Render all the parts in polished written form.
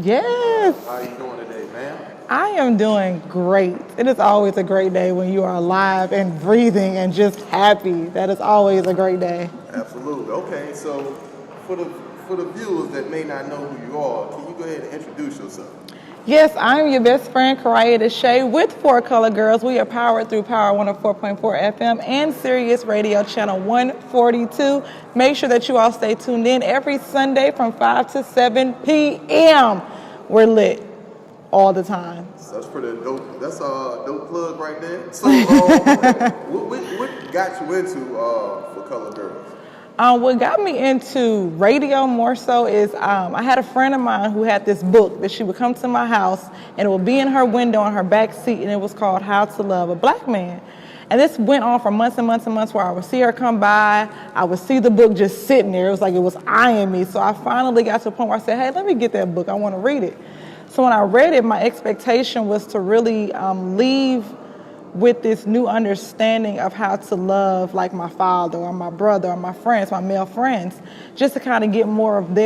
Yes. How you doing today, ma'am? I am doing great. It is always a great day when you are alive and breathing and just happy. That is always a great day. Absolutely. Okay, so for the viewers that may not know who you are, can you go ahead and introduce yourself? Yes, I'm your best friend, KyriahDeshaye, with Four Color Girls. We are powered through Power 104.4 FM and Sirius Radio Channel 142. Make sure that you all stay tuned in every Sunday from 5 to 7 p.m. We're lit all the time. That's pretty dope. That's a dope plug right there. So, what got you into For Color Girls? What got me into radio more so is I had a friend of mine who had this book that she would come to my house and it would be in her window in her back seat, and it was called How to Love a Black Man. And this went on for months and months and months, where I would see her come by, I would see the book just sitting there. It was like it was eyeing me. So I finally got to a point where I said, hey, let me get that book. I want to read it. So when I read it, my expectation was to really leave with this new understanding of how to love like my father or my brother or my friends, my male friends, just to kind of get more of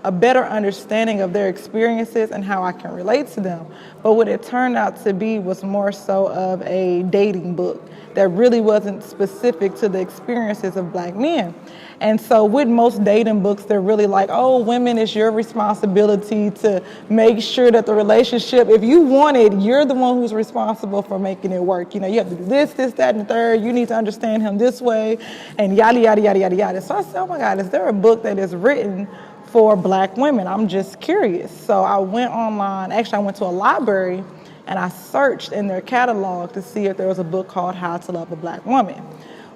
a better understanding of their experiences and how I can relate to them. But what it turned out to be was more so of a dating book that really wasn't specific to the experiences of Black men. And so with most dating books, they're really like, oh, women, it's your responsibility to make sure that the relationship, if you want it, you're the one who's responsible for making it work. You know, you have to do this, that, and the third. You need to understand him this way, and yada, yada, yada, yada, yada. So I said, oh my God, is there a book that is written for Black women? I'm just curious. So I went online. Actually, I went to a library and I searched in their catalog to see if there was a book called How to Love a Black Woman.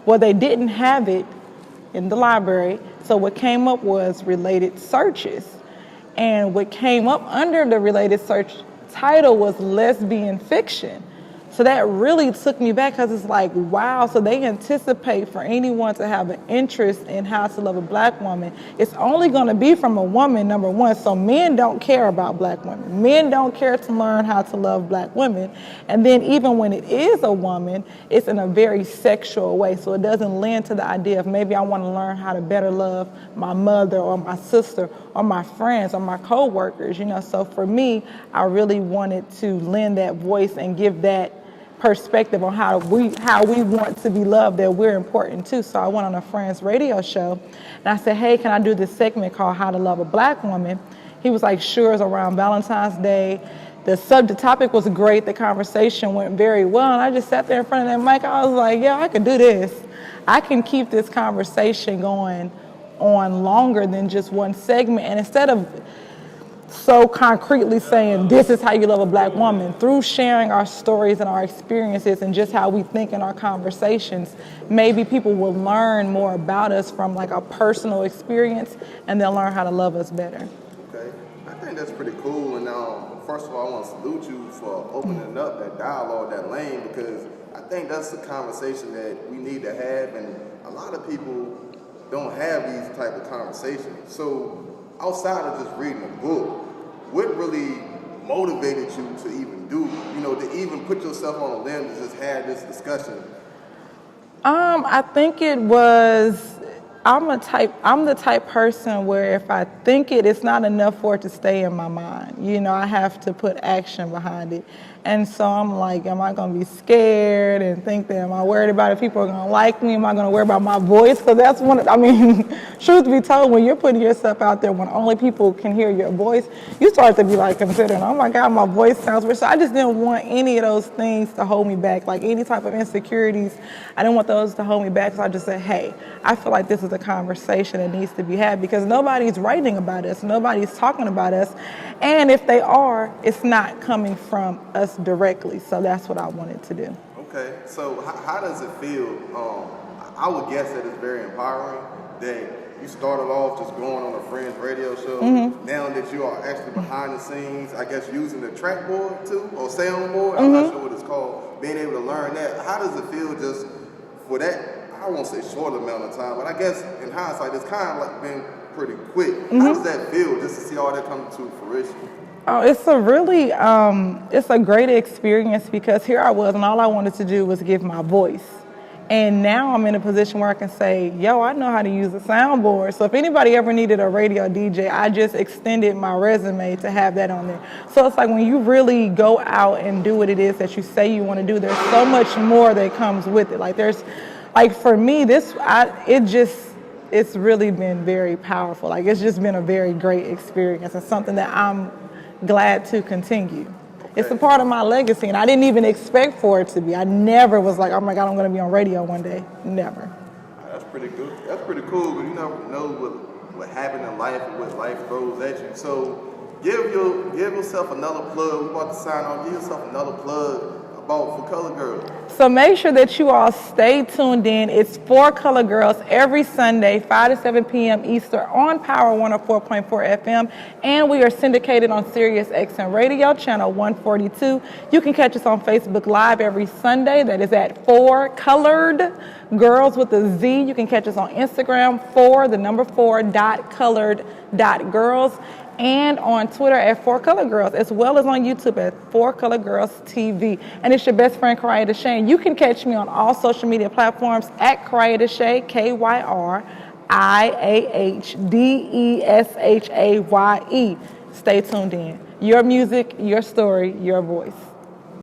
Well, they didn't have it in the library, so what came up was related searches. And what came up under the related search title was lesbian fiction. So that really took me back, because it's like, wow, so they anticipate for anyone to have an interest in How to Love a Black Woman, it's only going to be from a woman, number one. So men don't care about Black women. Men don't care to learn how to love Black women. And then even when it is a woman, it's in a very sexual way. So it doesn't lend to the idea of maybe I want to learn how to better love my mother or my sister or my friends or my co-workers, you know. So for me, I really wanted to lend that voice and give that perspective on how we want to be loved, that we're important too. So I went on a friend's radio show and I said, hey, can I do this segment called How to Love a Black Woman? He was like, sure. It's around Valentine's Day. The topic was great. The conversation went very well. And I just sat there in front of that mic. I was like, yeah, I can do this. I can keep this conversation going on longer than just one segment. And instead of so concretely saying this is how you love a Black woman, through sharing our stories and our experiences and just how we think in our conversations, maybe people will learn more about us from like a personal experience, and they'll learn how to love us better. Okay, I think that's pretty cool. And first of all, I want to salute you for opening up that dialogue, that lane, because I think that's the conversation that we need to have, and a lot of people don't have these type of conversations. So outside of just reading a book, what really motivated you to even do, to even put yourself on a limb to just have this discussion? I think it was, I'm the type person where if I think it's not enough for it to stay in my mind. I have to put action behind it. And so I'm like, am I going to be scared and think that, am I worried about if people are going to like me? Am I going to worry about my voice? Because that's truth be told, when you're putting yourself out there, when only people can hear your voice, you start to be like considering, oh my God, my voice sounds weird. So I just didn't want any of those things to hold me back, like any type of insecurities. I didn't want those to hold me back. So I just said, hey, I feel like this is a conversation that needs to be had, because nobody's writing about us. Nobody's talking about us. And if they are, it's not coming from us directly. So that's what I wanted to do. Okay, so how does it feel? I would guess that it's very empowering that you started off just going on a friend's radio show. Mm-hmm. Now that you are actually behind the scenes, I guess using the track board too, or soundboard, I'm not sure what it's called, being able to learn that. How does it feel just for that, I won't say short amount of time, but I guess in hindsight, it's kind of like been pretty quick. Mm-hmm. How does that feel just to see all that come to fruition? Oh, it's a really, it's a great experience, because here I was and all I wanted to do was give my voice. And now I'm in a position where I can say, yo, I know how to use a soundboard. So if anybody ever needed a radio DJ, I just extended my resume to have that on there. So it's like when you really go out and do what it is that you say you want to do, there's so much more that comes with it. Like for me, it's really been very powerful. Like it's just been a very great experience and something that I'm glad to continue. It's a part of my legacy, and I didn't even expect for it to be. I never was like, oh my God, I'm going to be on radio one day. Never. That's pretty good. That's pretty cool, but you never know what happened in life and what life throws at you. So give yourself another plug. We're about to sign off. Give yourself another plug for Color Girls. So make sure that you all stay tuned in. It's For Color Girls every Sunday, 5 to 7 p.m. Eastern on Power 104.4 FM. And we are syndicated on Sirius XM Radio, channel 142. You can catch us on Facebook Live every Sunday. That is at 4 Colored Girls with a Z. You can catch us on Instagram, 4.colored.girls. And on Twitter at 4Color Girls, as well as on YouTube at 4Color Girls TV. And it's your best friend, KyriahDeshaye. You can catch me on all social media platforms at KyriahDeshaye, KyriahDeshaye. Stay tuned in. Your music, your story, your voice.